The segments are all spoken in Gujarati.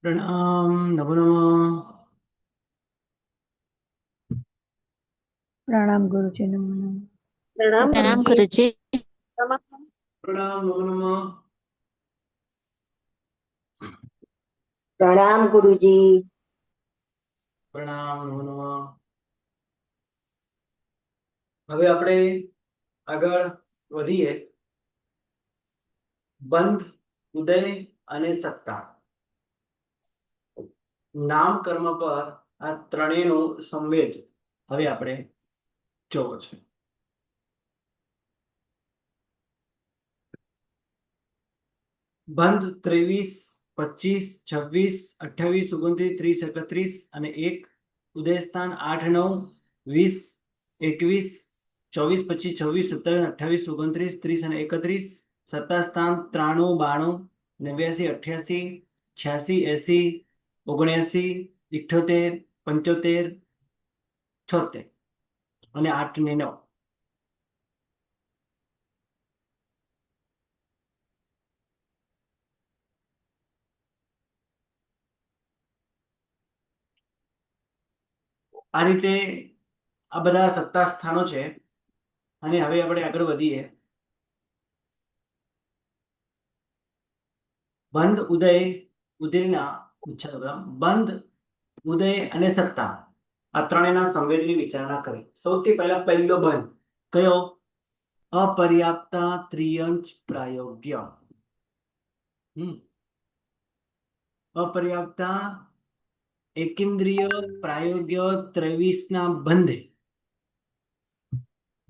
प्रणाम नमो नमः। प्रणाम गुरुजी, नमो नमः। प्रणाम प्रणाम गुरुजी। गुरुजी। नमः। प्रणाम नमो नमः। प्रणाम गुरुजी। प्रणाम नमो नमः। હવે આપણે આગળ વધીએ. બંધ, ઉદય અને સત્તા. નામ કર્મ પર આ ત્રણેયનો સંવેદ હવે આપણે જોવો છે. બંધ 23, 25, 26, 28, 29, 30, 31 અને 1. ઉદય સ્થાન 8, 9, 20, 21, 24, 25, 26, 27, 28, 29, 30 અને 31. સત્તા સ્થાન 93, 92, 89, 88, 86, 80, 79, 78, 75, 76 અને 8 ને 9. આ રીતે આ બધા સત્તા સ્થાનો છે. અને હવે આપણે આગળ વધીએ. બંધ, ઉદય, ઉદયના બંધ, ઉદય અને સત્તા આ ત્રણેયના સંવેદની વિચારણા કરી. સૌથી પહેલા પહેલો બંધ કયો? અપર્યાપ્તા ત્રિયંચ પ્રાયોગ્ય. અપર્યાપ્તા એકેન્દ્રિય પ્રાયોગ્ય 23 ના બંધે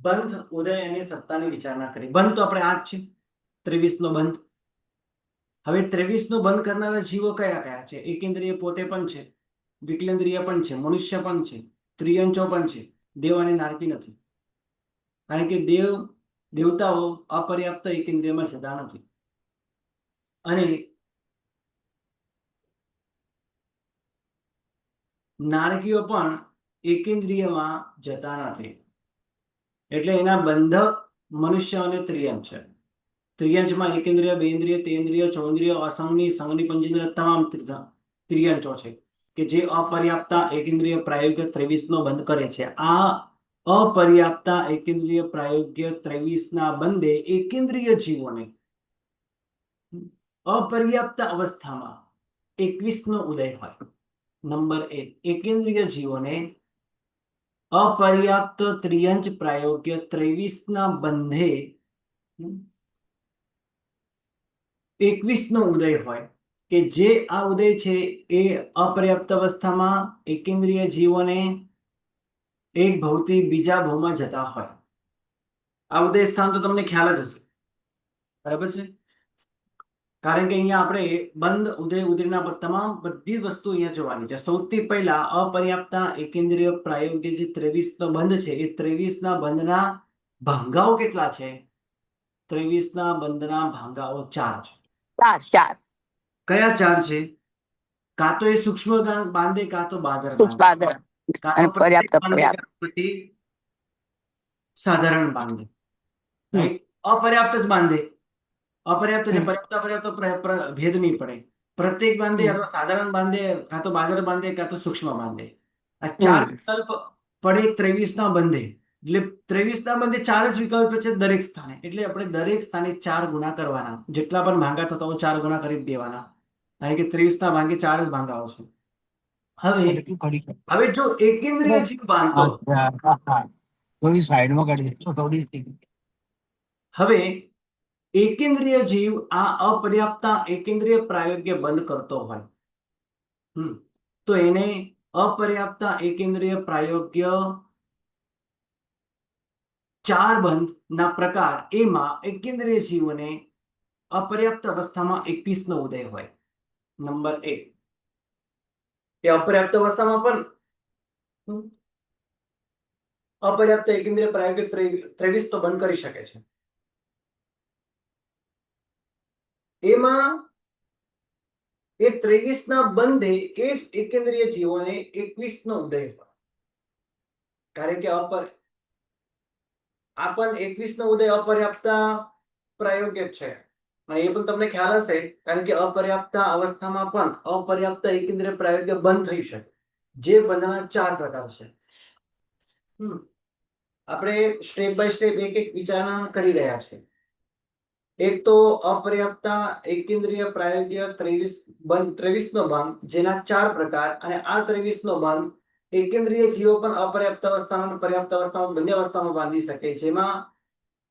બંધ, ઉદય અને સત્તાની વિચારણા કરી. બંધ તો આપણે આ જ છે, 23 નો બંધ. હવે 23 નો બંધ કરનારા જીવો કયા કયા છે? એકેન્દ્રિય પોતે પણ છે, વિકલેન્દ્રિય પણ છે, મનુષ્ય પણ છે, ત્રિયંચો પણ છે. દેવ અને નારકી નથી, કારણ કે દેવતાઓ અપર્યાપ્ત એકેન્દ્રિયમાં જતા નથી અને નારકીઓ પણ એકેન્દ્રિયમાં જતા નથી. એટલે એના બંધ મનુષ્ય અને ત્રિયંચ છે. ત્રિયંચમાં એકેન્દ્રિય, બેન્દ્રિય, તેન્દ્રિય, ચોન્દ્રિય, અસંગની, સંગની, પંચેન્દ્રિય તમામ ત્રિયંચો છે કે જે અપર્યાપ્તા એકેન્દ્રિય પ્રાયોગ્ય 23 નો બંધ કરે છે. આ અપર્યાપ્તા એકેન્દ્રિય પ્રાયોગ્ય 23 ના બંધે એકેન્દ્રિય જીવોને અપર્યાપ્ત અવસ્થામાં 21 નો ઉદય હોય. નંબર 1, એકેન્દ્રિય જીવોને અપર્યાપ્ત ત્રિયંચ પ્રાયોગ્ય 23 ના બંધે 21 નો ઉદય હોય કે જે આ ઉદય છે એ અપર્યાપ્ત અવસ્થામાં એકેન્દ્રિય જીવોને એક ભવથી બીજા ભવમાં જતા હોય. આ ઉદય સ્થાન તો તમને ખ્યાલ જ હશે, બરાબર છે? કારણ કે અહીંયા આપણે બંધ, ઉદય, ઉદયના તમામ બધી વસ્તુ અહીંયા જોવાની છે. સૌથી પહેલા અપર્યાપ્તા એકેન્દ્રિય પ્રાયોગ્ય જે 23 નો બંધ છે એ 23 ના બંધના ભાંગાઓ કેટલા છે? 23 ના બંધના ભાંગાઓ 4 છે. ચાર કયા 4 છે? કાં તો એ સૂક્ષ્મ બાંધે, કાં તો બાદર સૂક્ષ્મ બાંધે, આદર કાં તો અને પ્રત્યેક પર્યાપ્ત બાંધે, કાં તો પછી સાધારણ બાંધે. રાઈટ? અપર્યાપ્ત જ બાંધે. અપર્યાપ્ત એટલે પર્યાપ્ત અપર્યાપ્ત ભેદ નહીં પડે. પ્રત્યેક બાંધે અથવા સાધારણ બાંધે, કાં તો બાદર બાંધે, કાં તો સૂક્ષ્મ બાંધે. આ 4 વિકલ્પ પડે 23 ના બંધે. એટલે 23 ના બંધે 4 જ વિકલ્પ છે દરેક સ્થાને. એટલે આપણે દરેક સ્થાને 4 ગુણા કરવાના. જેટલા પણ ભાંગા થતા હોય 4 ગુણા કરી દેવાના. કારણ કે 23 ના ભાંગે 4 જ ભાંગાઓ છે. હવે જો એકેન્દ્રિય જીવ બાંધતો, હવે એકેન્દ્રિય જીવ આ અપર્યાપ્તા એકેન્દ્રિય પ્રાયોગ્ય બંધ કરતો હોય તો એને અપર્યાપ્તા એકેન્દ્રિય પ્રાયોગ્ય 4 બંધ ના પ્રકાર. એમાં એકેન્દ્રિય જીવોને અપર્યાપ્ત અવસ્થામાં 21 નો ઉદય હોય. નંબર 1, એ અપર્યાપ્ત અવસ્થામાં પણ અપર્યાપ્ત એકેન્દ્રિય પ્રાયોગ્ય 23 તો બંધ કરી શકે છે. એમાં એ 23 ના બંધે એ જ એકેન્દ્રિય જીવોને 21 નો ઉદય હોય. કારણ કે આ પણ 21 નો ઉદય અપર્યાપ્ત પ્રાયોગ્ય છે. અને એ પણ તમને ખ્યાલ હશે, કારણ કે અપર્યાપ્ત અવસ્થામાં પણ અપર્યાપ્ત એકેન્દ્રિય પ્રાયોગ્ય બંધ થઈ શકે, જે બંધના 4 પ્રકાર છે. આપણે સ્ટેપ બાય સ્ટેપ એક એક વિચારણા કરી રહ્યા છે. એક તો અપર્યાપ્ત એકેન્દ્રિય પ્રાયોગ્ય 23 નો બંધ, જેના 4 પ્રકાર, અને આ 23 નો બંધ એકેન્દ્રિય જીવો પણ અપર્યાપ્ત અવસ્થામાં પર્યાપ્ત અવસ્થામાં બંને અવસ્થામાં બાંધી શકે, જેમાં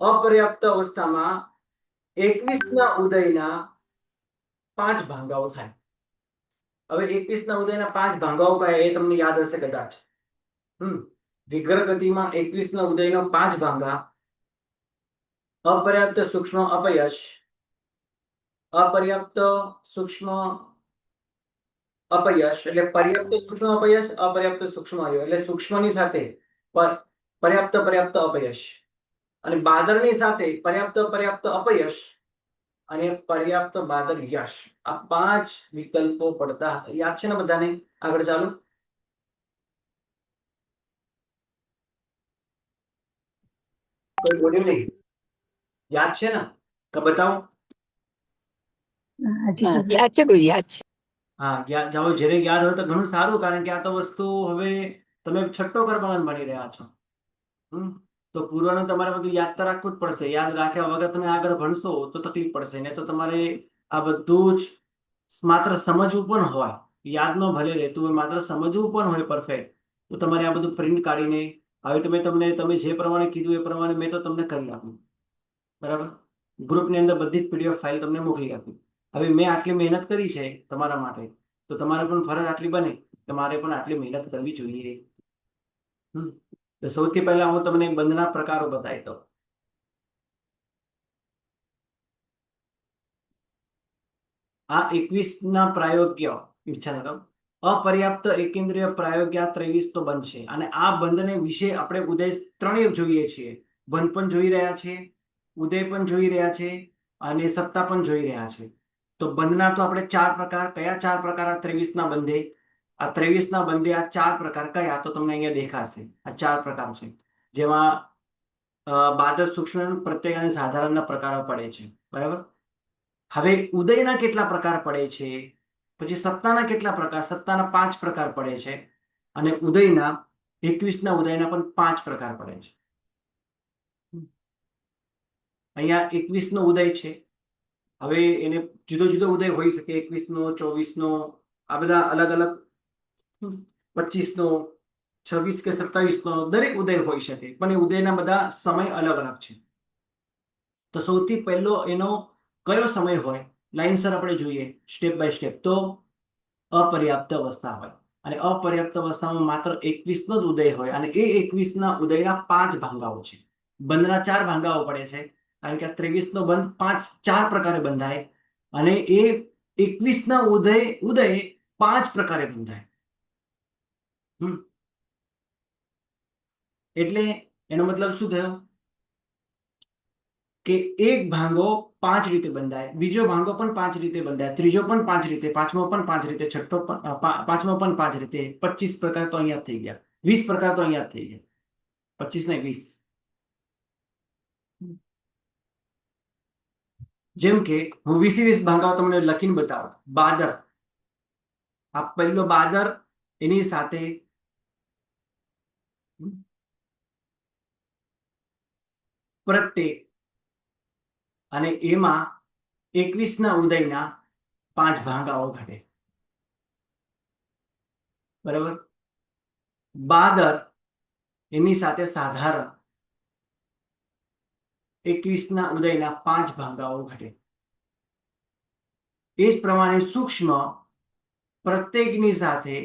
અપર્યાપ્ત અવસ્થામાં 21 ના ઉદયના 5 ભાંગાઓ થાય. હવે 21 ના ઉદયના 5 ભાંગાઓ કયા એ તમને યાદ હશે કદાચ. વિગ્રહ ગતિમાં 21 ના ઉદયનો 5 ભાંગા: અપર્યાપ્ત સૂક્ષ્મ અપયશ, અપર્યાપ્ત સૂક્ષ્મ અપયશ એટલે પર્યાપ્ત સૂક્ષ્મ અપયશ, અપર્યાપ્ત સૂક્ષ્મ અપયશ એટલે સૂક્ષ્મની સાથે પર્યાપ્ત પર્યાપ્ત અપયશ, અને બાદરની સાથે પર્યાપ્ત પર્યાપ્ત અપયશ અને પર્યાપ્ત બાદર યશ. આ 5 વિકલ્પો પડતા યાદ છે ને બધાને? આગળ ચાલો. કોઈ બોલ્યું નહીં? યાદ છે ને? કે બતાવો. યાદ છે ગુરુ, યાદ છે. હા, જાઓ, જ્યારે યાદ હોય તો ઘણું સારું, કારણ કે આ તો વસ્તુ હવે તમે છઠ્ઠો કર્મકાંડ ભણી રહ્યા છો. તો પૂર્વનું તમારે બધું યાદ તો રાખવું જ પડશે. યાદ રાખ્યા વગર તમે આગળ ભણશો તો તકલીફ પડશે. ને તો તમારે આ બધું જ માત્ર સમજવું પણ હોય, યાદ ન ભલે રહેતું હોય, માત્ર સમજવું પણ હોય પરફેક્ટ, તો તમારે આ બધું પ્રિન્ટ કાઢીને, હવે તમે જે પ્રમાણે કીધું એ પ્રમાણે મેં તો તમને કરી આપ્યું, બરાબર? ગ્રુપની અંદર બધી જ પીડીએફ ફાઇલ તમને મોકલી આપી. હવે મેં આટલી મહેનત કરી છે તમારા માટે, તો તમારે પણ ફરજ આટલી બને કે મારે પણ આટલી મહેનત કરવી જોઈએ. તો સૌથી પહેલા હું તમને બંધના પ્રકારો બતાવી દઉં. આ 21ના પ્રાયોગ્ય અપર્યાપ્ત એકેન્દ્રિય પ્રાયોગ્ય 23 તો બંધ છે, અને આ બંધને વિશે આપણે ઉદય ત્રણેય જોઈએ છીએ. બંધ પણ જોઈ રહ્યા છે, ઉદય પણ જોઈ રહ્યા છે, અને સત્તા પણ જોઈ રહ્યા છે. તો બંધના તો આપણે 4 પ્રકાર. કયા 4 પ્રકાર આ 23ના બંધે? આ 23ના બંધે આ 4 પ્રકાર કયા? તો તમને અહીંયા દેખાશે. આ 4 પ્રકાર છે, જેમાં બાદર, સૂક્ષ્મ, પ્રત્યય અને સાધારણના પ્રકારો પડે છે, બરાબર? હવે ઉદયના કેટલા પ્રકાર પડે છે? પછી સત્તાના કેટલા પ્રકાર? સત્તાના 5 પ્રકાર પડે છે, અને ઉદયના 21ના ઉદયના પણ 5 પ્રકાર પડે છે. અહીંયા 21નો ઉદય છે. હવે એને જુદો જુદો ઉદય હોઈ શકે, 21નો, 24નો, આ બધા અલગ અલગ, 25નો, 26 કે 27નો, દરેક ઉદય હોઈ શકે, પણ એ ઉદયના બધા સમય અલગ અલગ છે. તો સૌથી પહેલો એનો કયો સમય હોય? લાઈનસર આપણે જોઈએ, સ્ટેપ બાય સ્ટેપ. તો અપર્યાપ્ત અવસ્થા હોય, અને અપર્યાપ્ત અવસ્થામાં માત્ર 21નો જ ઉદય હોય, અને એ 21ના ઉદયના 5 ભાંગાઓ છે. બંધના 4 ભાંગાઓ પડે છે, કારણ કે 23નો બંધ 4 પ્રકારે બંધાય, અને એ 21ના ઉદય 5 પ્રકારે બંધાય. એટલે એનો મતલબ શું થયો? કે એક ભાંગો 5 રીતે બંધાય, બીજો ભાંગો પણ 5 રીતે બંધાય, ત્રીજો પણ 5 રીતે, પાંચમો પણ 5 રીતે, છઠ્ઠો પણ પાંચમો પણ 5 રીતે. 25 પ્રકાર તો અહીંયા થઈ ગયા, 20 પ્રકાર તો અહીંયા થઈ ગયા. 25 ને 20. જેમ કે હું 20 ભાંગાઓ તમને લખીને બતાવું. બાદર, આ પહેલો બાદર, એની સાથે પ્રત્યેક, અને એમાં 21ના ઉદયના 5 ભાંગાઓ ઘટે, બરાબર? બાદર, એની સાથે સાધારણ, 21ના ઉદયના 5 ભાંગાઓ ઘટે. એ જ પ્રમાણે સૂક્ષ્મ, પ્રત્યેકની સાથે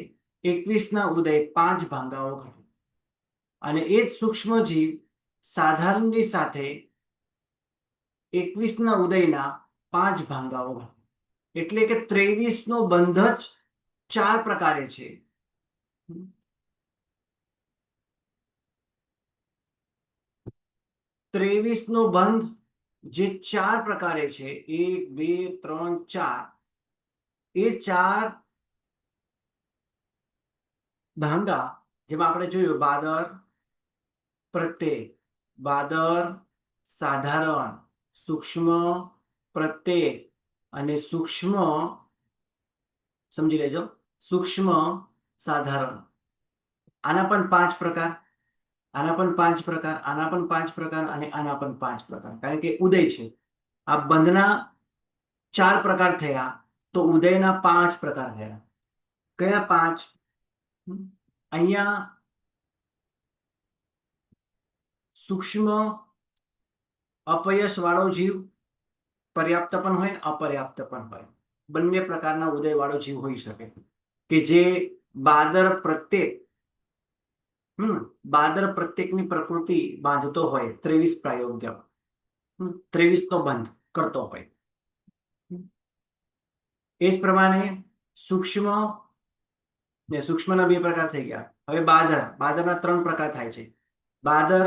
21ના ઉદય 5 ભાંગાઓ ઘટે, અને એ જ સૂક્ષ્મ જીવ સાધારણની સાથે 21ના ઉદયના 5 ભાંગાઓ ઘટે. એટલે કે 23નો બંધ જ 4 પ્રકારે છે. 23નો બંધ જે 4 પ્રકારે છે, 1, 2, 3, 4, એ 4 ભાંગા, જેમાં આપણે જોયું બાદર, પ્રત્યેક, બાદર, સાધારણ, સૂક્ષ્મ, પ્રત્યય અને સૂક્ષ્મ, સમજી લેજો, સૂક્ષ્મ સાધારણ. આના પણ 5 પ્રકાર, આના પણ 5 પ્રકાર, આના પણ 5 પ્રકાર અને આના પણ 5 પ્રકાર. કારણ કે ઉદય છે, આ બંધના 4 પ્રકાર થયા, તો ઉદયના 5 પ્રકાર થયા. કયા 5? અહીંયા સૂક્ષ્મ અપયશ વાળો જીવ પર્યાપ્ત પણ હોય ને અપર્યાપ્ત પણ હોય. બંને પ્રકારના ઉદય વાળો જીવ હોઈ શકે, કે જે બાદર પ્રત્યેક બાદર પ્રત્યેકની પ્રકૃતિ બાંધતો હોય, 23 પ્રાયોગ્ય, 23 નો બંધ કરતો હોય. એ જ પ્રમાણે સૂક્ષ્મ ને સૂક્ષ્મના 2 પ્રકાર થઈ ગયા. હવે બાદરના 3 પ્રકાર થાય છે. બાદર,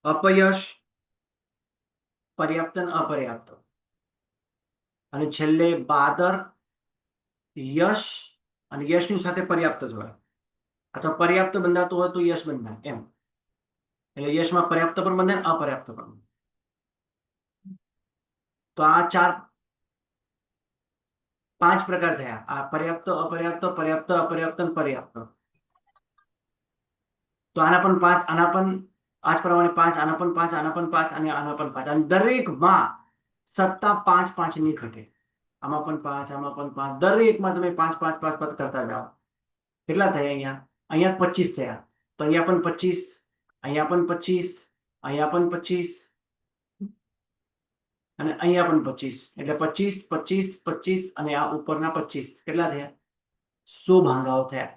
અપયશ, પર્યાપ્ત અને અપર્યાપ્ત. અને છેલ્લે બાદર, યશ અને યશની સાથે પર્યાપ્ત જ હોય, અથવા પર્યાપ્ત બંધાતું હોય તો યશ બંધાય એમ. એટલે યશમાં પર્યાપ્ત પણ બંધાય, અપર્યાપ્ત પણ. તો આ 5 પ્રકાર થયા. આ પર્યાપ્ત, અપર્યાપ્ત, પર્યાપ્ત, અપર્યાપ્ત અને પર્યાપ્ત. તો આના પણ 5, આના પણ આ જ પ્રમાણે 5, આના પણ 5, આના પણ 5 અને આના પણ 5. અને દરેકમાં સત્તા 5 5 ની ઘટે. આમાં પણ 5, આમાં પણ 5, દરેકમાં તમે 5 5 5 5 કરતા જાઓ. કેટલા થયા? અહીંયા 25 થયા. તો અહીંયા પણ 25, અહીંયા પણ 25, અહીંયા પણ 25 અને અહીંયા પણ 25. એટલે 25 25 25 અને આ ઉપરના 25. કેટલા થયા? 100 ભાંગાઓ થયા.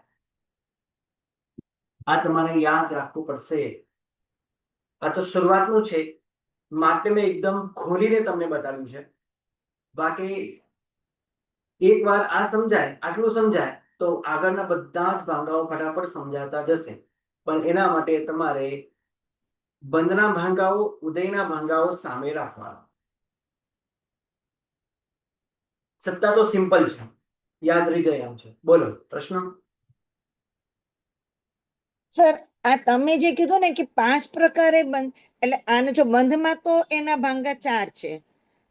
આ તમારે યાદ રાખવું પડશે. આ તો શરૂઆતનું છે, માટે મેં એકદમ ખોલીને તમને બતાવ્યું છે. બાકી એકવાર આ સમજાય, આટલું સમજાય તો આગળના બધા જ ભાંગાઓ ફટાફટ સમજાતા જશે. પણ એના માટે તમારે બંધના ભાંગાઓ, ઉદયના ભાંગાઓ સામે રાખવા. સત્તા તો સિમ્પલ છે, યાદ રહી જાય એમ છે. બોલો પ્રશ્ન. સર, આ તમે જે કીધું ને કે 5 પ્રકારે બંધ, એટલે આને જો બંધમાં તો એના ભાંગા 4 છે,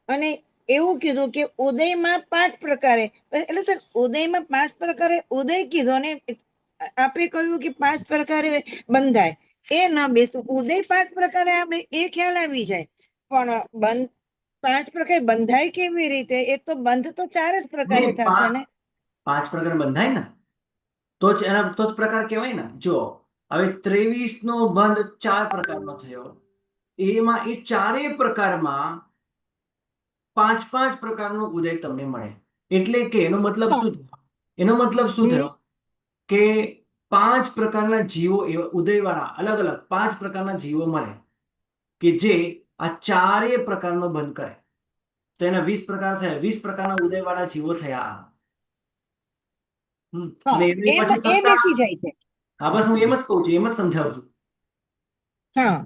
અને એવું કીધું કે ઉદયમાં 5 પ્રકારે, એટલે સર ઉદયમાં 5 પ્રકારે ઉદય કીધો ને આપે કહ્યું કે 5 પ્રકારે બંધાય, એ ન બેસતું. ઉદય 5 પ્રકારે આવે એ ખ્યાલ આવી જાય, પણ બંધ 5 પ્રકારે બંધાય કેવી રીતે? એ તો બંધ તો 4 જ પ્રકારે થશે ને. 5 પ્રકાર બંધાય ને તો જ એના તો જ પ્રકાર કહેવાય ને. જો હવે 23 નો બંધ 4 પ્રકારનો થયો, એમાં એ 4 પ્રકારમાં 5 5 પ્રકારનો ઉદય તમને મળે. એટલે કે એનો મતલબ શું થયો? એનો મતલબ શું થયો? કે 5 પ્રકારના જીવો, એવા ઉદયવાળા અલગ અલગ 5 પ્રકારના જીવો મળે, કે જે આ 4 પ્રકારનો બંધ કરે. તો એના 20 પ્રકાર થયા. 20 પ્રકારના ઉદયવાળા જીવો થયા. અને એની એ પાછી સત્તા. બેસી જાય છે. હા, બસ હું એમ જ કહું છું, એમ જ સમજાવું છું. હા,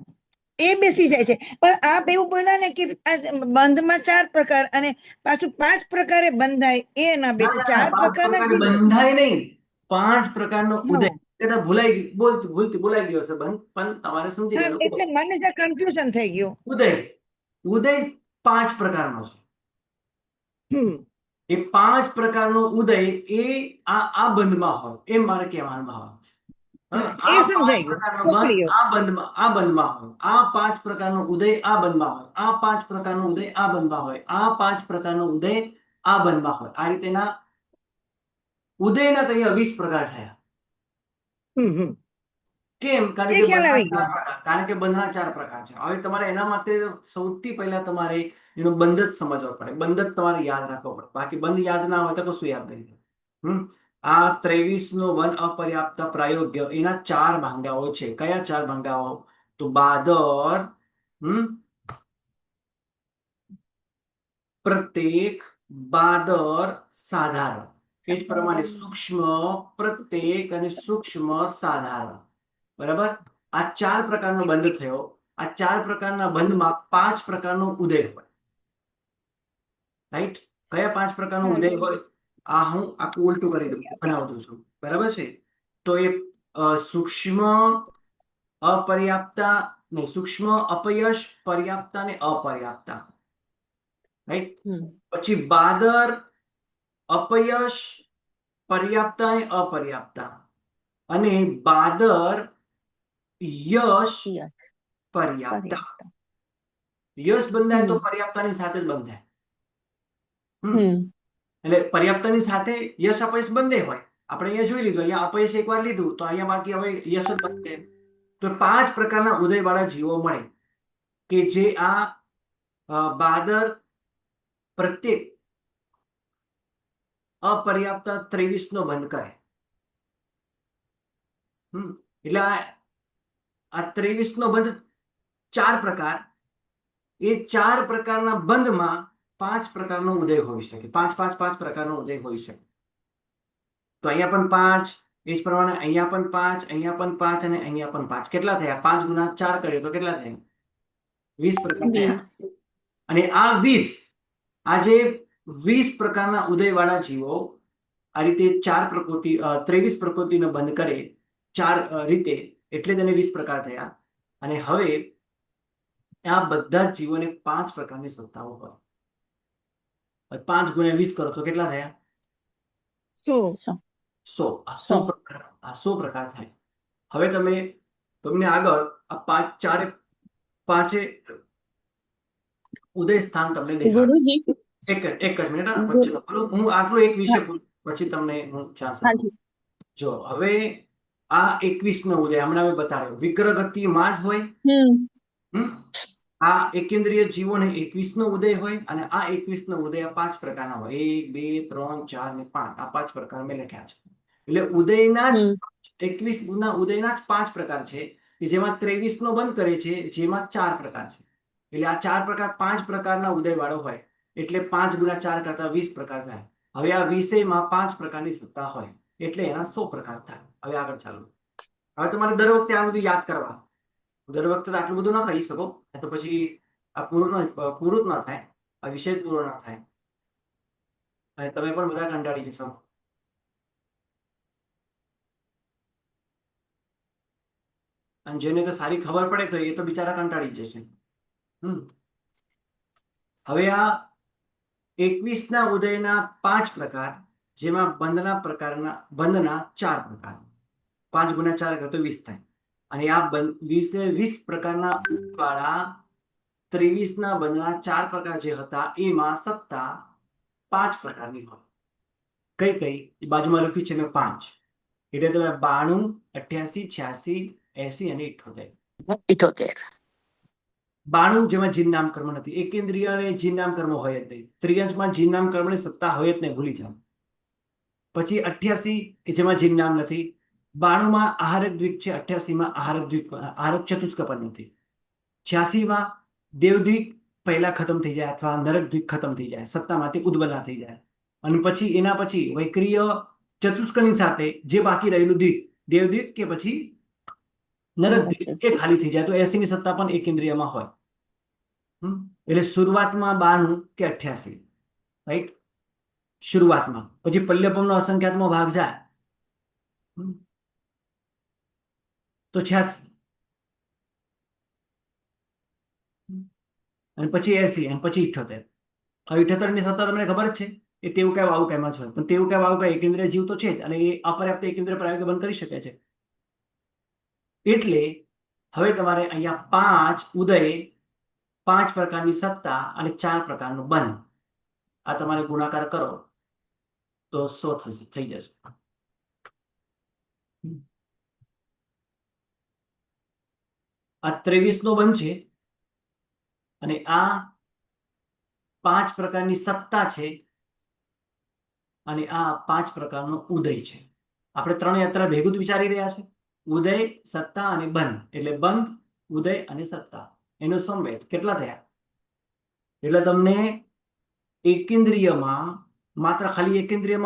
એ બેસી જાય છે. પણ આપ એવું બોલ્યા ને કે આ બંધમાં 4 પ્રકાર અને પાછું 5 પ્રકારે બંધાય, એ ના બેઠું. 4 પાંચ પ્રકારના પ્રકાર બંધાય નહીં, 5 પ્રકારનો ઉદય. હા. કદાચ ભૂલાઈ ભૂલથી બોલાઈ ગયો હશે બંધ, પણ તમારે સમજી હા, લેવાનું. એટલે મને જ કન્ફ્યુઝન થઈ ગયું. ઉદય 5 પ્રકારનો છે. હમ એ 5 પ્રકારનો ઉદય એ આ બંધમાં હોય, એમ મારે કહેવાનો ભાવ છે. એ આ 5 સમજાઈ ગયું. પ્રકારનો તો બંધ clear. આ બંધમાં હોય, આ 5 પ્રકારનો ઉદય આ બંધમાં હોય, આ 5 પ્રકારનો ઉદય આ બંધમાં હોય, આ 5 પ્રકારનો ઉદય આ બંધમાં હોય. આ રીતેના ઉદયના તો અહીંયા 20 પ્રકાર થયા. હમ કેમ? કારણ એ કે ખ્યાલ આવી ગયો. બંધના 4 પ્રકાર છે. હવે તમારે એના માટે સૌથી પહેલા તમારે એનો બંધ જ સમજવો પડે, બંધ જ તમારે યાદ રાખવો પડે. બાકી બંધ યાદ ના હોય તો કશું યાદ નહીં થાય. આ 23 નો વન અપર્યાપ્ત પ્રાયોગ્ય, એના 4 ભાંગાઓ છે. કયા 4 ભાંગાઓ? તો બાદર, પ્રત્યેક, બાદર, સાધારણ. એ જ પ્રમાણે સૂક્ષ્મ, પ્રત્યેક અને સૂક્ષ્મ સાધારણ. બરાબર? આ 4 પ્રકારનો બંધ થયો. આ 4 પ્રકારના બંધમાં 5 પ્રકારનો ઉદય હોય. રાઈટ? કયા 5 પ્રકારનો ઉદય હોય? આ હું આખું ઉલટું કરી દઉં, બનાવતું છું. બરાબર છે? તો એ સૂક્ષ્મ અપર્યાપ્તતા ને સૂક્ષ્મ અપયશ, પર્યાપ્તતા ને અપર્યાપ્તતા, રાઈટ. પછી બાદર, અપયશ, પર્યાપ્તતા અને અપર્યાપ્તતા, અને બાદર, યશ, પર્યાપ્તતા. યશ બંધાય તો પર્યાપ્તતાની સાથે જ બંધાય. એટલે પર્યાપ્તતાની સાથે યશ અપયશ બંને હોય. આપણે અહીંયા જોઈ લીધું, અહીંયા અપયશ એકવાર લીધું તો અહીંયા બાકી હવે યશ જ બનશે. તો 5 પ્રકારના ઉદયવાળા જીવો મળે કે જે આ બાદર પ્રત્યેક અપર્યાપ્ત 23 નો બંધ કરે. એટલે આ 23 નો બંધ 4 પ્રકાર, એ 4 પ્રકારના બંધમાં 5 પ્રકારનો ઉદય હોઈ શકે. 5 પ્રકારનો ઉદય હોઈ શકે. તો અહીંયા પણ 5, એ જ પ્રમાણે અહીંયા પણ 5, અહીંયા પણ 5 અને અહીંયા પણ 5. કેટલા થયા? 5 ગુણા 4 કરીએ તો કેટલા થાય? 20 પ્રકાર થયા. અને આ 20, આ જે 20 પ્રકારના ઉદયવાળા જીવો આ રીતે 23 પ્રકૃતિને બંધ કરે 4 રીતે, એટલે તેને 20 પ્રકાર થયા. અને હવે આ બધા જ જીવોને 5 પ્રકારની સત્તાઓ હોય. 5 ગુણ્યા 20 કરો તો કેટલા થયા? 100. આ 100 પ્રકાર થાય. હવે તમને આગળ આ 5 ઉદય સ્થાન તમને દેખાડું. ગુરુજી એક જ મિનિટ, પછી હું આટલું એક વિષય પછી તમને હું ચાન્સ આપું. જો હવે આ 21 નો ઉદય હમણાં મેં બતાડ્યો, વિગ્રહ ગતિમાં જ હોય. આ એકેન્દ્રિય જીવોને 21 નો ઉદય હોય, અને આ 21 નો ઉદય 5 પ્રકારના હોય. 1, 2, 3, 4 ને 5. આ 5 પ્રકાર મેં લખ્યા છે. એટલે ઉદયના જ 21 ના ઉદયના જ 5 પ્રકાર છે કે જેમાં 23 નો બંધ કરે છે, જેમાં 4 પ્રકાર છે. એટલે આ 4 પ્રકાર 5 પ્રકારના ઉદય વાળો હોય, એટલે 5 ગુણ્યા 4 કરતા 20 પ્રકાર થાય. હવે આ વિષયમાં 5 પ્રકારની સત્તા હોય, એટલે એના 100 પ્રકાર થાય. હવે આગળ ચાલો. હવે તમારે દર વખતે આ બધું યાદ કરવા. દર વખતે આટલું બધું ના કહી શકો, તો પછી આ પૂરું જ ના થાય, આ વિષય પૂરો ના થાય, અને તમે પણ બધા કંટાળી જશો. અને જેને તો સારી ખબર પડે તો એ તો બિચારા કંટાળી જશે. હવે આ 21 ના ઉદયના 5 પ્રકાર, જેમાં બંધના 4 પ્રકાર. 5 ગુણ્યા 4 કરે તો 20 થાય. અને આ 20 પ્રકારના વાળા 23 ના બંધના 4 પ્રકાર જે હતા, એમાં સત્તા 5 પ્રકારની હોય. કઈ બાજુમાં લખ્યું છે મેં 5. એટલે તમે 92, 88, 86, 80 અને 78. 92 જેમાં જીન નામ કર્મ નથી. એકેન્દ્રિય અને જીન નામ કર્મ હોય જ નહીં. ત્રિયંશમાં જીન નામ કર્મની સત્તા હોય જ નહીં, ભૂલી જાઓ. પછી 88 કે જેમાં જીન નામ નથી. 92 માં આહારક દ્વિક છે. 88 માં આહારક ચતુષ્કપન નથી. 86 માં દેવદ્વિક પહેલા ખતમ થઈ જાય, અથવા નરક દ્વિક ખતમ થઈ જાય, સત્તામાંથી ઉદ્બલા થઈ જાય. અને પછી એના પછી વૈક્રિય ચતુષ્કની સાથે જે બાકી રહેલું દ્વિક, દેવદ્વિક કે પછી નરક દ્વિક, એ ખાલી થઈ જાય. તો 80 ની સત્તા પણ એકેન્દ્રિયમાં હોય. એટલે શરૂઆતમાં 92 કે 88, રાઈટ? શરૂઆતમાં. પછી પલ્યપમનો અસંખ્યાતમાં ભાગ જાય તો 86, અને પછી 80, અને પછી 78. હવે 78 ની સત્તા તમને ખબર જ છે, એ તેવું કઈ વાવું કઈમાં જ હોય. પણ તેવું કઈ વાવું કઈ એકેન્દ્રિય જીવ તો છે જ, અને એ અપર્યાપ્ત એકેન્દ્રિય પ્રાયોગિક બંધ કરી શકે છે. એટલે હવે તમારે અહીંયા 5 ઉદય, 5 પ્રકારની સત્તા અને 4 પ્રકારનું બંધ, આ તમારે ગુણાકાર કરો તો 100 થઈ જશે. આ 23 નો બંધ છે, અને આ 5 પ્રકારની સત્તા છે, અને આ 5 પ્રકારનો ઉદય છે. આપણે 3 યાત્રા ભેગું જ વિચારી રહ્યા છે. ઉદય, સત્તા અને બંધ. એટલે બંધ, ઉદય અને સત્તા, એનો સમવેત કેટલા થયા? એટલે તમને એકેન્દ્રિયમાં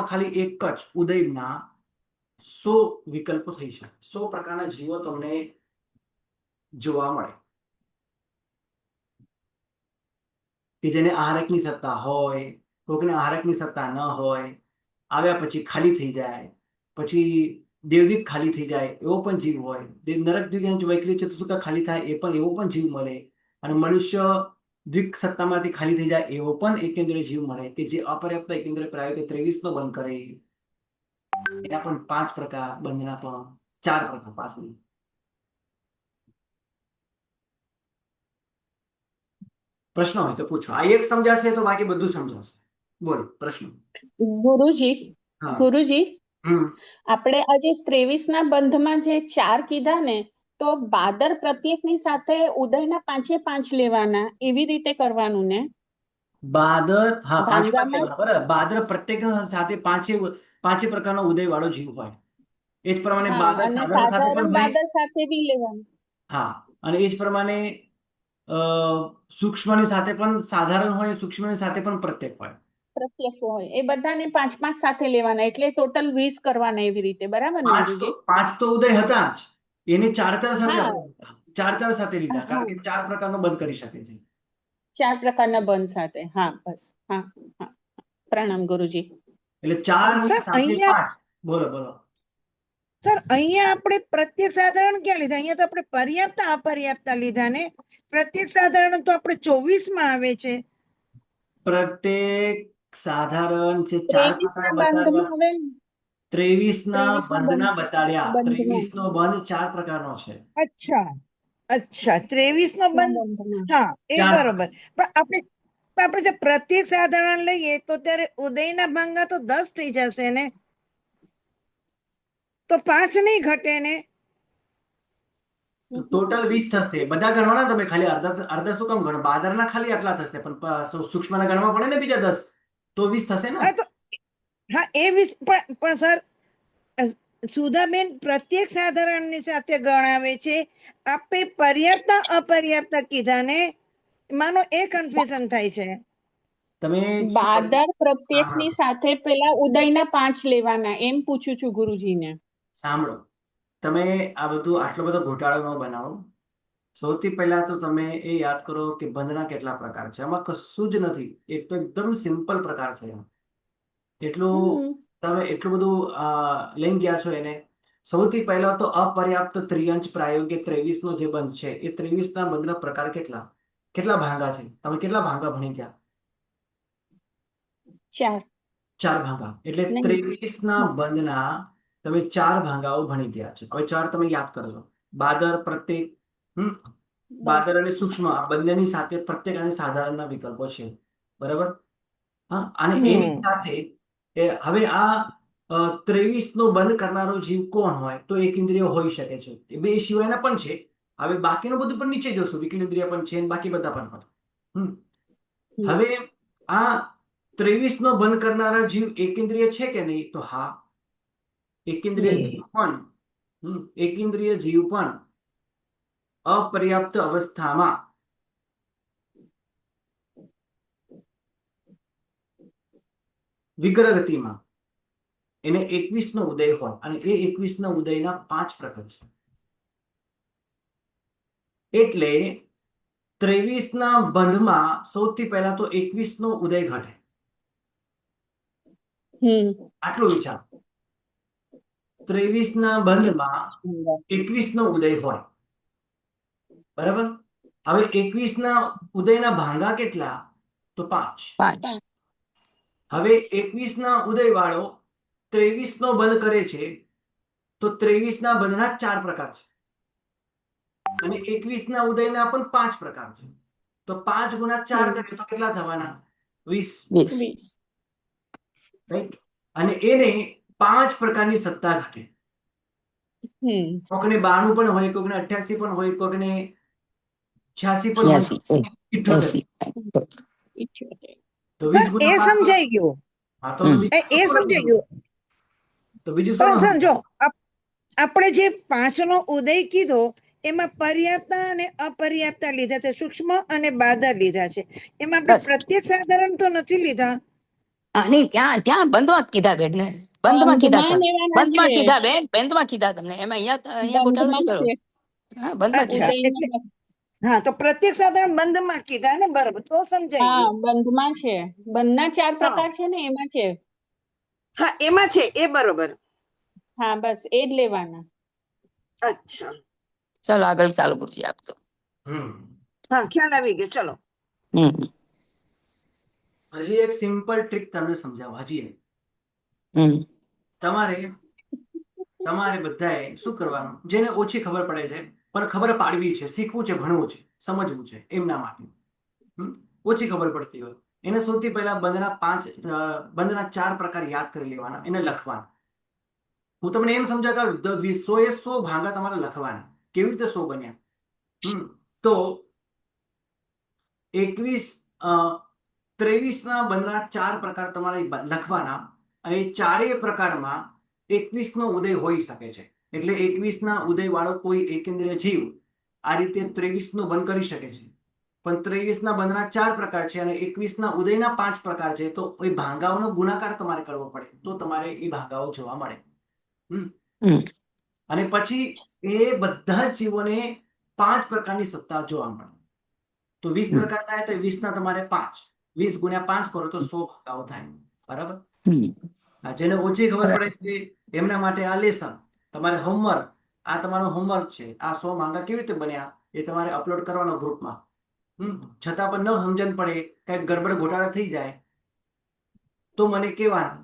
ખાલી એક જ ઉદયના 100 વિકલ્પો થઈ શકે. 100 પ્રકારના જીવો તમને જોવા મળે, કે જેને આહારકની સત્તા હોય, કોઈકને આહારકની સત્તા ન હોય, આવ્યા પછી ખાલી થઈ જાય, પછી દેવદીપ ખાલી થઈ જાય એવો પણ જીવ હોય, નરક દ્વિક વૈકલ્ય ચતુષ્કા ખાલી થાય એ પણ એવો પણ જીવ મળે, અને મનુષ્ય દ્વિક સત્તામાંથી ખાલી થઈ જાય એવો પણ એકેન્દ્રિય જીવ મળે કે જે અપર્યાપ્ત એકેન્દ્રિય પ્રાયોગિક 23 નો બંધ કરે. એના પણ 5 પ્રકાર, બંધના પણ 4 પ્રકાર. 5 નહીં. પ્રશ્ન હોય તો પૂછો. આ એક સમજાશે તો બાકી બધું સમજાશે. બોલો પ્રશ્ન. ગુરુજી હા. ગુરુજી હમ આપણે આજે 23 ના બંધમાં જે 4 કીધા ને, તો બાદર પ્રત્યેકની સાથે ઉદયના 5 લેવાના, એવી રીતે કરવાનું ને? બાદર, હા, 5 ભાંગામાં બરાબર. બાદર પ્રત્યેક સાથે પાંચે પ્રકારનો ઉદય વાળો જીવ હોય. એ જ પ્રમાણે હા, બાદર અને સાધારણ સાથે પણ સાધારણ હોય. બાદર સાથે બી લેવાનું. હા, અને એ જ પ્રમાણે સૂક્ષ્મની સાથે પણ સાધારણ હોય, સૂક્ષ્મની સાથે પણ પ્રત્યેક હોય. પ્રત્યેક હોય એ બધાને 5 સાથે લેવાના, એટલે ટોટલ 20 કરવાના, એવી રીતે. બરાબર ને ગુરુજી? પાંચ તો ઉદય હતા જ, એને ચાર સાથે હા. આપણે લીધા. ચાર સાથે લીધા, કારણ કે 4 પ્રકારનો બંધ કરી શકે છે. 4 પ્રકારના બંધ સાથે. હા, બસ. હા, હા. પ્રણામ ગુરુજી. એટલે 4 સર સાથે અહીંયા 5. બોલો બોલો. સર અહીંયા આપણે પ્રત્યેક સાધારણ ક્યાં લીધા? અહીંયા તો આપણે પર્યાપ્ત અપર્યાપ્ત લીધા ને. પ્રત્યેક સાધારણ તો આપણે 24 માં આવે છે. પ્રત્યેક સાધારણ છે 4 23 પ્રકાર ના બતાડવા. બંધમાં આવે ને? 23 ના 23 ના બંધના બતાડ્યા. બંધમાં. 23 નો બંધ 4 પ્રકારનો છે. અચ્છા, અચ્છા, 23 નો બંધ. બંધમાં. હા, એ 4 બરોબર. પણ આપણે જે પ્રત્યેક સાધારણ લઈએ તો ત્યારે ઉદયના ભંગા તો 10 થઈ જશે ને, તો 5 નહીં ઘટે ને? ટોટલ 20 થશે. બધા ગણવાના તમે, ખાલી અડધા શું કામ ગણો? બાદરના ખાલી આટલા થશે, પણ સૂક્ષ્મના ગણવા પડે ને બીજા 10, તો 20 થશે ને. હા તો હા, એ 20. પણ સર, સુધાબેન પ્રત્યેક સાધારણની સાથે ગણાવે છે. આપણે પર્યાપ્ત અપર્યાપ્ત કીધા ને, માનો એ કન્ફ્યુઝન થાય છે. તમે બાદર પ્રત્યેકની સાંભળો સાથે પેલા ઉદયના 5 લેવાના, એમ પૂછું છું ગુરુજીને. સાંભળો, તમે આ બધું આટલો બધો ઘોટાળો ન બનાવો. સૌથી પહેલા તો તમે એ યાદ કરો કે બંધના કેટલા પ્રકાર છે. આમાં કશું જ નથી, એ તો એકદમ સિમ્પલ પ્રકાર છે. એટલું તમે એટલું બધું લઈને ગયા છો એને. સૌથી પહેલા તો અપર્યાપ્ત ત્રિઅંશ પ્રાયોગિક 23 નો જે બંધ છે, એ 23 ના બંધના પ્રકાર કેટલા ભાંગા છે? તમે કેટલા ભાંગા ભણી ગયા? 4. 4 ભાંગા. એટલે નહીં. 23 ના બંધના તમે 4 ભાંગાઓ ભણી ગયા છે. હવે 4 તમે યાદ કરજો. બાદર, પ્રત્યેક, બાદર અને સૂક્ષ્મ, આ બંનેની સાથે પ્રત્યેક અને સાધારણના વિકલ્પો છે. બરાબર. હા, અને એની સાથે હવે આ 23 નો બંધ કરનારો જીવ કોણ હોય? તો એક ઇન્દ્રિય હોઈ શકે છે. એ બે સિવાયના પણ છે. હવે બાકીનું બધું પણ નીચે જોશું, વિકલેન્દ્રિય પણ છે, બાકી બધા પણ હોય. હવે આ 23 નો બંધ કરનારા જીવ એકેન્દ્રિય છે કે નહીં? તો હા, એકેન્દ્રિય જીવ પણ અપર્યાપ્ત અવસ્થામાં વિગ્રહ ગતિમાં એને 21 નો ઉદય હોય, અને એ 21 ના ઉદયના 5 પ્રકાર છે. એટલે 23 ના બંધમાં સૌથી પહેલા તો 21 નો ઉદય ઘટે. આટલું વિચાર. 23 ના બંધમાં 21 નો ઉદય હોય. બરાબર. હવે 21 ના ઉદયના ભાંગા કેટલા? તો 5. 5. હવે 21 ના ઉદય વાળો 23 નો બંધ કરે છે, તો 23 ના બંધના 4 પ્રકાર છે, અને 21 ના ઉદયના પણ 5 પ્રકાર છે. તો 5 ગુણ્યા 4 કરીએ તો કેટલા થવાના? 20. 20. રાઈટ. અને એને 5 પ્રકારની સત્તા ઘટે. કોકને 92 પણ હોય, કોકને 88 પણ હોય, કોકને 86 પણ હોય, 86. 78. તો સર, 20 એ ગુણ્યા 5. સમજાઈ ગયું. હા, તો એ સમજાઈ ગયું. તો બીજું પણ શું? સમજો, આપણે જે 5 નો ઉદય કીધો એમાં પર્યાપ્ત અને અપર્યાપ્ત લીધા છે, સૂક્ષ્મ અને બાદર લીધા છે. એમાં આપણે બસ. પ્રત્યેક સાધારણ તો નથી લીધા. નહીં, ત્યાં બંધમાં જ કીધા બેન ને. બંધમાં કીધા હતા. લેવાના બંધમાં છે. કીધા બેન, બંધમાં કીધા તમને. એમાં અહીંયા ગોટાળો બંધમાં નથી કરો. છે. હા, બંધમાં કીધા. અચ્છા, એટલે હા, તો પ્રત્યેક સાધારણ બંધમાં કીધા ને. બરાબર, તો સમજાઈ હા, ગયું. બંધમાં છે. બંધના 4 હા. પ્રકાર છે ને, એમાં છે. હા, એમાં છે, એ બરોબર. હા બસ એ જ લેવાના. અચ્છા, ચલો આગળ ચાલુ ગુરુજી આપ તો. હમ હા, ખ્યાલ આવી ગયો. ચલો. હમ હજી એક સિમ્પલ ટ્રીક તમને સમજાવો. હજી એક. હમ તમારે બધાએ શું કરવાનું, જેને ઓછી ખબર પડે છે પણ ખબર પાડવી છે, શીખવું છે, ભણવું છે, સમજવું છે, એમના માટે ઓછી ખબર પડતી હોય એને સૌથી પહેલા બંધના 4 પ્રકાર યાદ કરી લેવાના, એને લખવાના. હું તમને એમ સમજાવતા 100 ભાંગા તમારે લખવાના. કેવી રીતે 100 બન્યા? તો 23ના બંધના 4 પ્રકાર તમારે લખવાના અને એ ચારેય પ્રકારમાં 21નો ઉદય હોઈ શકે છે. એટલે 21ના ઉદય વાળો કોઈ એકેન્દ્રીય જીવ આ રીતે 23નું બંધ કરી શકે છે. પણ 23ના બંધના 4 પ્રકાર છે અને 21ના ઉદયના 5 પ્રકાર છે. તો એ ભાંગાઓનો ગુણાકાર તમારે કરવો પડે તો તમારે એ ભાંગાઓ જોવા મળે. અને પછી એ બધા જ જીવોને 5 પ્રકારની સત્તા જોવા મળે. તો 20 પ્રકાર થાય તો 20ના તમારે 5, 20 ગુણ્યા 5 કરો તો 100 ભાગાઓ થાય. બરાબર? જેને ઓછી ખબર પડે છે એમના માટે આ લેસન, તમારે હોમવર્ક, આ તમારો હોમવર્ક છે. આ 100 ભાંગા કેવી રીતે બન્યા એ તમારે અપલોડ કરવાનો ગ્રુપમાં. છતાં પણ ન સમજણ પડે, કઈક ગડબડ ઘોટાળા થઈ જાય તો મને કહેવાનું,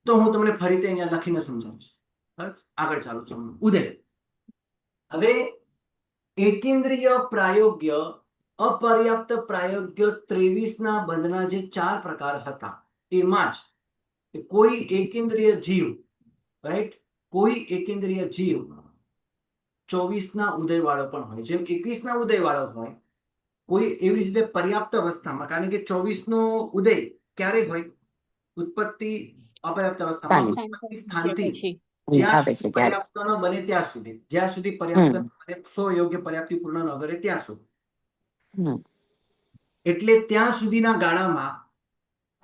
તો હું તમને ફરીથી અહીંયા લખીને સમજાવીશ. આગળ ચાલુ છું. ઉદય. હવે એકેન્દ્રીય પ્રાયોગ્ય, અપર્યાપ્ત પ્રાયોગ્ય 23ના બંધના જે 4 પ્રકાર હતા એમાં જ કોઈ એકેન્દ્રીય જીવ, રાઈટ, કોઈ એકેન્દ્રીય જીવ 24ના ઉદય વાળો પણ હોય. જેમ 21ના ઉદય વાળો હોય, કોઈ એવી રીતે પર્યાપ્ત અવસ્થામાં, કારણ કે 24નો ઉદય ક્યારે હોય? ઉત્પત્તિ અપર્યાપ્ત અવસ્થામાં, ઉત્પત્તિ સ્થાનથી પછી જ્યાં આવે છે સુધી ત્યારે. પર્યાપ્ત ન બને ત્યાં સુધી, જ્યાં સુધી પર્યાપ્ત ન બને, યોગ્ય પર્યાપ્તિ પૂર્ણ ન કરે ત્યાં સુધી. એટલે ત્યાં સુધીના ગાળામાં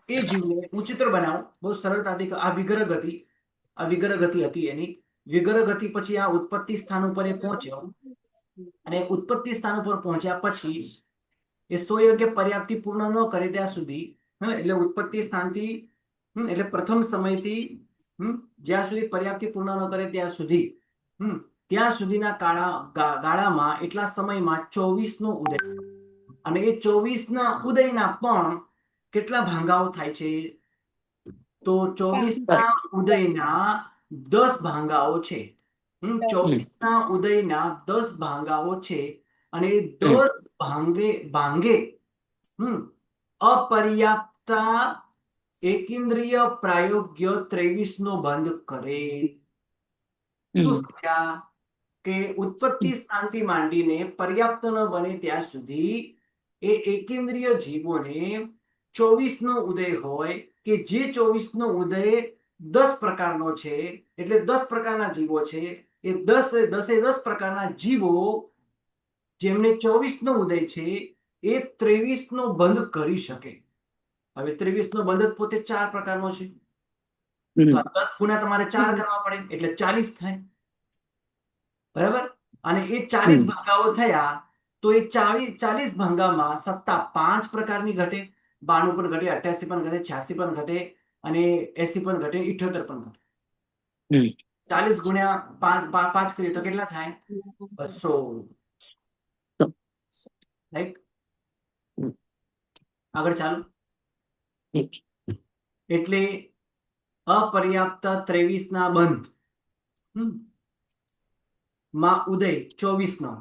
એ જીવને, હું ચિત્ર બનાવું બહુ સરળતાથી. આ વિગ્રહ ગતિ હતી એની. વિગ્રહ ગતિ પછી આ ઉત્પત્તિ સ્થાન ઉપર એ પહોંચ્યો અને ઉત્પત્તિ સ્થાન ઉપર પહોંચ્યા પછી એ યોગ્ય પર્યાપ્તિ પૂર્ણ ન કરે ત્યાં સુધી, એટલે ઉત્પત્તિ સ્થાનથી એટલે પ્રથમ સમયથી જ્યાં સુધી પર્યાપ્તિ પૂર્ણ ન કરે ત્યાં સુધીના ગાળામાં, એટલા સમયમાં 24નો ઉદય. અને એ 24ના ઉદયના પણ કેટલા ભાંગાઓ થાય છે? તો 24ના બસ. ઉદયના 10 ભાંગાઓ છે. 24ના ઉદયના 10 ભાંગાઓ છે. અને 10 ભાંગે અપર્યાપ્તા એકેન્દ્રીય પ્રાયોગ્ય 23નો બંધ કરે. શું સમજ્યા? કે ઉત્પત્તિ સ્થાનથી માંડીને પર્યાપ્ત ન બને ત્યાં સુધી એ એકેન્દ્રીય જીવોને 24નો ઉદય હોય, કે જે 24નો ઉદય 10 પ્રકારનો છે, એટલે 10 પ્રકારના જીવો છે. એ 10 પ્રકારના જીવો જેમને 24નો ઉદય છે એ 23નો બંધ કરી શકે. હવે 23નો બંધ જ પોતે 4 પ્રકારનો છે. તો 10 ગુણ્યા તમારે 4 કરવા પડે એટલે 40 થાય. બરાબર? અને એ 40 ભાંગાઓ થયા તો એ 40 ભાંગામાં સત્તા 5 પ્રકારની ઘટે. 92 પણ ઘટે, 88 પણ ઘટે, 86 પણ ઘટે અને 80 પણ ઘટે, 78 પણ ઘટે. 40 ગુણ્યા 5 કરીએ તો કેટલા થાય? 200. રાઈટ? આગળ ચાલો. એટલે અપર્યાપ્ત 23ના બંધ માં ઉદય 24નો,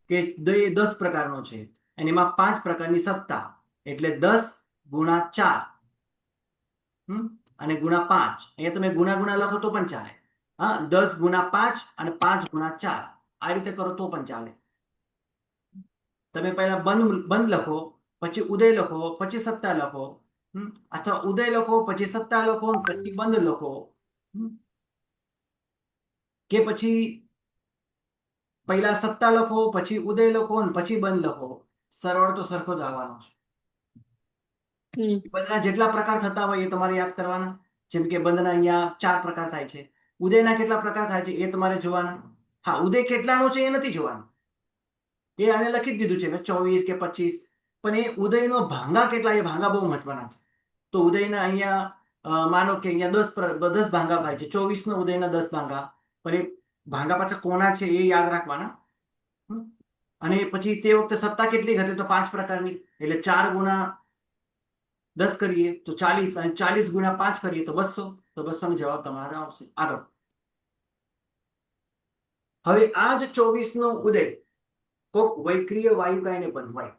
કે 10 પ્રકારનો છે અને એમાં 5 પ્રકારની સત્તા, એટલે 10 ગુણા 4 અને ગુણા 5. અહીંયા તમે ગુણા લખો તો પણ ચાલે. 10 ગુણા 5 અને 5 ગુણા 4 આ રીતે કરો તો પણ ચાલે. તમે પહેલા બંધ લખો, પછી ઉદય લખો, પછી સત્તા લખો, અથવા ઉદય લખો પછી સત્તા લખો પછી બંધ લખો, કે પછી પહેલા સત્તા લખો પછી ઉદય લખો અને પછી બંધ લખો. સરળ તો સરખો જ આવવાનો છે. બંધના જેટલા પ્રકાર થતા હોય એ તમારે યાદ કરવાના. જેમ કે બંધના અહીંયા 4 પ્રકાર થાય છે, ઉદયના કેટલા પ્રકાર થાય છે એ તમારે જોવાના. હા, ઉદય કેટલાનો છે એ નથી જોવાનું, એ આને લખી જ દીધું છે મેં 24 કે 25, પણ એ ઉદયનો ભાંગા કેટલા, એ ભાંગા બહુ મહત્વના છે. તો ઉદયના અહીંયા માનો કે અહીંયા 10 ભાંગા થાય છે, 24 નો ઉદયના 10 ભાંગા, પણ એ ભાંગા પાછા કોના છે એ યાદ રાખવાના. હમ? અને પછી તે વખતે સત્તા કેટલી હતી તો 5 પ્રકારની, એટલે 4 ગુણા 10 કરીએ તો 40, અને 40 ગુણ્યા 5 કરીએ તો 200, તો 200 નો જવાબ તમારો આવશે. આગળ હવે આ જ 24 નો ઉદય કોક વૈક્રિય વાયુકાયને પણ હોય.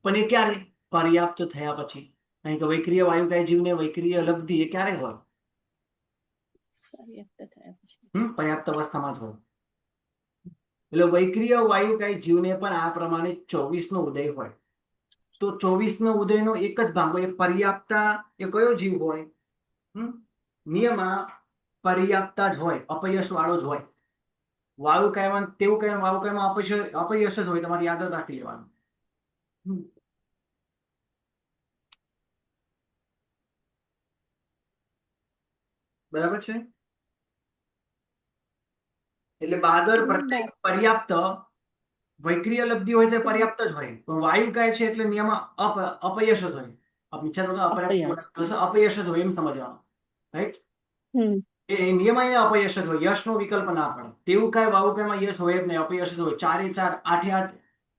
પણ એ ક્યારે? પર્યાપ્ત થયા પછી. કારણ કે વૈક્રિય વાયુકાય જીવને વૈક્રિય લબ્ધિ એ ક્યારે હોય? પર્યાપ્ત અવસ્થામાં જ હોય. એટલે વૈક્રિય વાયુકાય જીવને પણ આ પ્રમાણે 24 નો ઉદય હોય. તો 24 નો ઉદયનો એક જ ભાગ હોય. પર્યાપ્તા એ કયો જીવ હોય? નિયમમાં પર્યાપ્તા જ હોય, અપયશ વાળો જ હોય. વાયુકાયમાં તેવું કહેવાય, વાયુકાયમાં અપયશ જ હોય, તમારે યાદ જ રાખી લેવાનું. બરાબર છે? એટલે બહાદર પ્રત્યેક પર્યાપ્ત વૈક્રિય લબ્ધિ હોય તો પર્યાપ્ત જ હોય, પણ વાયુકાય છે એટલે નિયમ અપયશ જ હોય. અપયશ જ હોય એમ સમજવાનું, રાઈટ? એ નિયમમાં અપયશ જ હોય, યશનો વિકલ્પ ના પડે. તેવું કાંઈ વાયુકાયમાં યશ હોય જ નહીં, અપયશ જ હોય. 4 8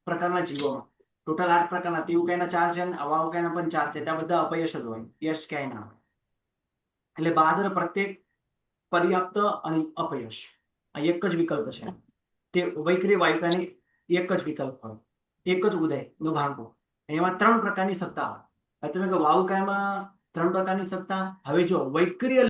પ્રકારના જીવોમાં ટોટલ 8 પ્રકારના, તેવું કાંઈના 4 છે, વાયુકાયના પણ 4 છે, ત્યાં બધા અપયશ જ હોય, યશ ક્યાંય ના હોય. એટલે બહાદર પ્રત્યેક પર્યાપ્ત અને અપયશ આ એક જ વિકલ્પ છે. તે વૈક્રિય વાયુકાની એક જ વિકલ્પ હોય, એક જ ઉદય નો ભાગ હોય. એમાં 3 પ્રકારની સત્તા હોય. તમે કહો વાયુકાયમાં 3 પ્રકારની સત્તા. હવે જો વૈક્રિય